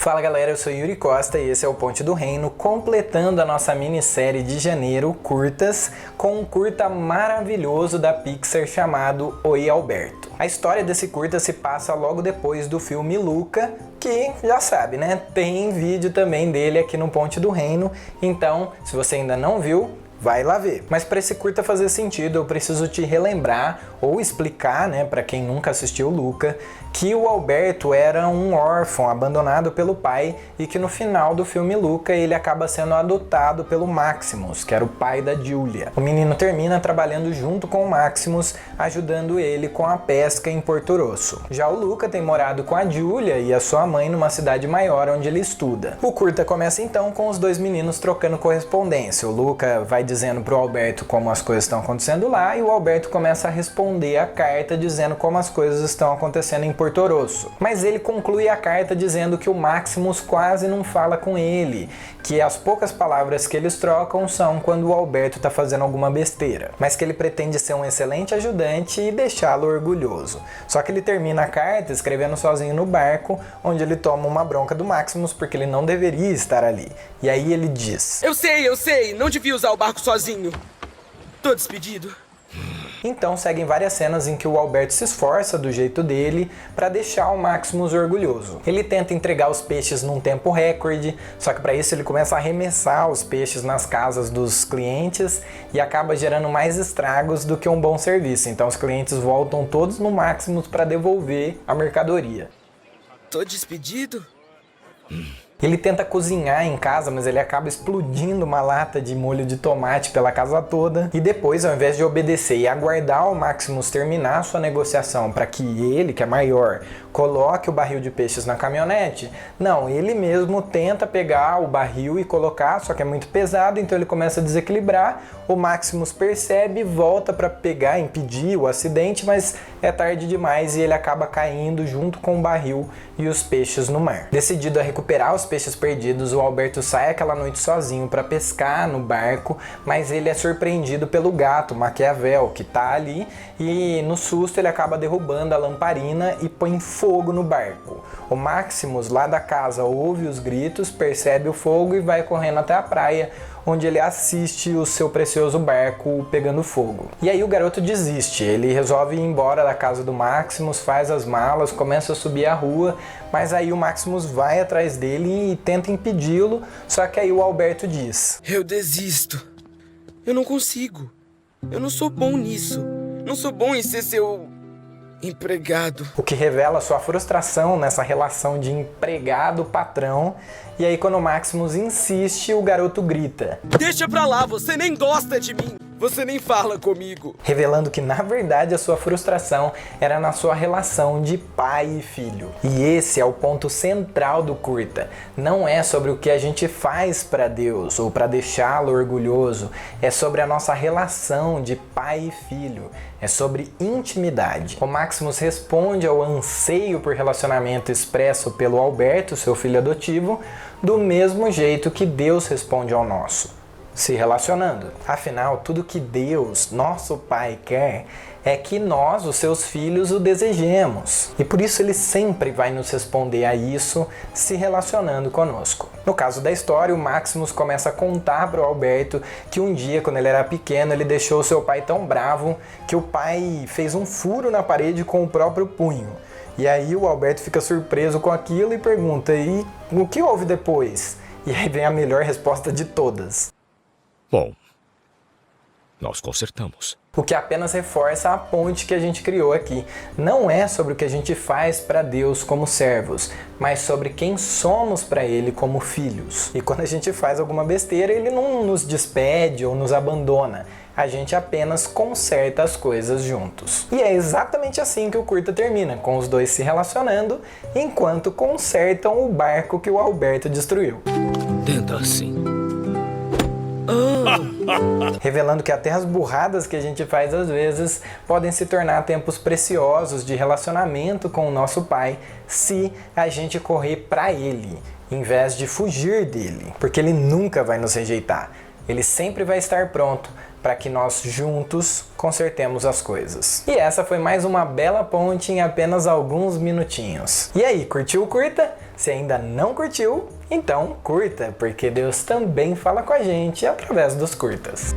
Fala galera, eu sou Yuri Costa e esse é o Ponte do Reino, completando a nossa minissérie de janeiro, curtas, com um curta maravilhoso da Pixar chamado Oi Alberto. A história desse curta se passa logo depois do filme Luca, que já sabe, né? Tem vídeo também dele aqui no Ponte do Reino, então se você ainda não viu, vai lá ver. Mas para esse curta fazer sentido, eu preciso te relembrar ou explicar, né, para quem nunca assistiu Luca, que o Alberto era um órfão abandonado pelo pai e que no final do filme Luca ele acaba sendo adotado pelo Maximus, que era o pai da Julia. O menino termina trabalhando junto com o Maximus, ajudando ele com a pesca em Porto Rosso. Já o Luca tem morado com a Julia e a sua mãe numa cidade maior onde ele estuda. O curta começa então com os dois meninos trocando correspondência. O Luca vai dizendo pro Alberto como as coisas estão acontecendo lá e o Alberto começa a responder a carta dizendo como as coisas estão acontecendo em Porto Rosso. Mas ele conclui a carta dizendo que o Maximus quase não fala com ele, que as poucas palavras que eles trocam são quando o Alberto tá fazendo alguma besteira, mas que ele pretende ser um excelente ajudante e deixá-lo orgulhoso. Só que ele termina a carta escrevendo sozinho no barco, onde ele toma uma bronca do Maximus porque ele não deveria estar ali. E aí ele diz: Eu sei, não devia usar o barco sozinho. Tô despedido. Então seguem várias cenas em que o Alberto se esforça do jeito dele para deixar o Maximus orgulhoso. Ele tenta entregar os peixes num tempo recorde, só que para isso ele começa a arremessar os peixes nas casas dos clientes e acaba gerando mais estragos do que um bom serviço. Então os clientes voltam todos no Maximus para devolver a mercadoria. Tô despedido? Ele tenta cozinhar em casa, mas ele acaba explodindo uma lata de molho de tomate pela casa toda. E depois, ao invés de obedecer e aguardar o Maximus terminar sua negociação para que ele, que é maior, coloque o barril de peixes na caminhonete, não, ele mesmo tenta pegar o barril e colocar, só que é muito pesado, então ele começa a desequilibrar. O Maximus percebe, volta para pegar, impedir o acidente, mas é tarde demais e ele acaba caindo junto com o barril e os peixes no mar. Decidido a recuperar os peixes perdidos, o Alberto sai aquela noite sozinho para pescar no barco, mas ele é surpreendido pelo gato Maquiavel, que tá ali, e no susto ele acaba derrubando a lamparina e põe fogo no barco. O Maximus lá da casa ouve os gritos, percebe o fogo e vai correndo até a praia, onde ele assiste o seu precioso barco pegando fogo. E aí o garoto desiste, ele resolve ir embora da casa do Maximus, faz as malas, começa a subir a rua, mas aí o Maximus vai atrás dele e tenta impedi-lo, só que aí o Alberto diz: Eu desisto. Eu não consigo. Eu não sou bom nisso. Não sou bom em ser seu empregado. O que revela sua frustração nessa relação de empregado-patrão. E aí quando o Maximus insiste, o garoto grita: Deixa pra lá, você nem gosta de mim. Você nem fala comigo. Revelando que na verdade a sua frustração era na sua relação de pai e filho. E esse é o ponto central do curta. Não é sobre o que a gente faz para Deus ou para deixá-lo orgulhoso. É sobre a nossa relação de pai e filho. É sobre intimidade. O Maximus responde ao anseio por relacionamento expresso pelo Alberto, seu filho adotivo, do mesmo jeito que Deus responde ao nosso: se relacionando. Afinal, tudo que Deus, nosso Pai, quer é que nós, os seus filhos, o desejemos. E por isso ele sempre vai nos responder a isso se relacionando conosco. No caso da história, o Maximus começa a contar para o Alberto que um dia, quando ele era pequeno, ele deixou seu pai tão bravo que o pai fez um furo na parede com o próprio punho. E aí o Alberto fica surpreso com aquilo e pergunta: e o que houve depois? E aí vem a melhor resposta de todas: bom, nós consertamos. O que apenas reforça a ponte que a gente criou aqui. Não é sobre o que a gente faz para Deus como servos, mas sobre quem somos para Ele como filhos. E quando a gente faz alguma besteira, Ele não nos despede ou nos abandona. A gente apenas conserta as coisas juntos. E é exatamente assim que o curta termina, com os dois se relacionando, enquanto consertam o barco que o Alberto destruiu. Tenta assim. Revelando que até as burradas que a gente faz às vezes podem se tornar tempos preciosos de relacionamento com o nosso Pai se a gente correr para Ele, em vez de fugir dele, porque Ele nunca vai nos rejeitar. Ele sempre vai estar pronto para que nós juntos consertemos as coisas. E essa foi mais uma bela ponte em apenas alguns minutinhos. E aí, curtiu o curta? Se ainda não curtiu, então curta, porque Deus também fala com a gente através dos curtas.